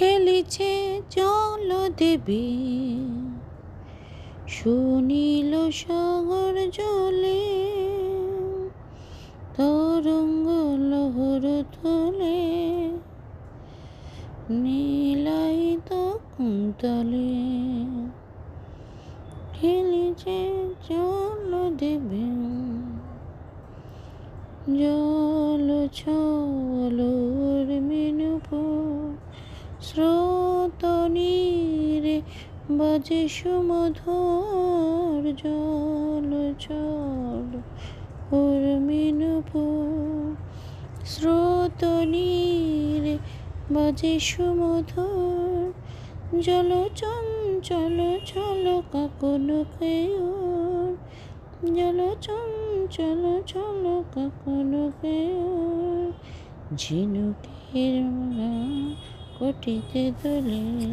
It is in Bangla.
খেলিছে জলদেবী, সুনীল সাগর জলে তরঙ্গ লহর তোলে, নীলায়িত কুন্তলে খেলিছে জলদেবী। জল ছলর মিনুপুর স্রোত নীরে বাজে সুমধুর। জল ছল ওর মিনুপুর স্রোত নীরে বাজে সুমধুর। জল চঞ্চল ছল কাকন কেয়র, জল চঞ্চল ছল কাকন কেয়র। ঝিনুকের মালা কটিতে দোলে।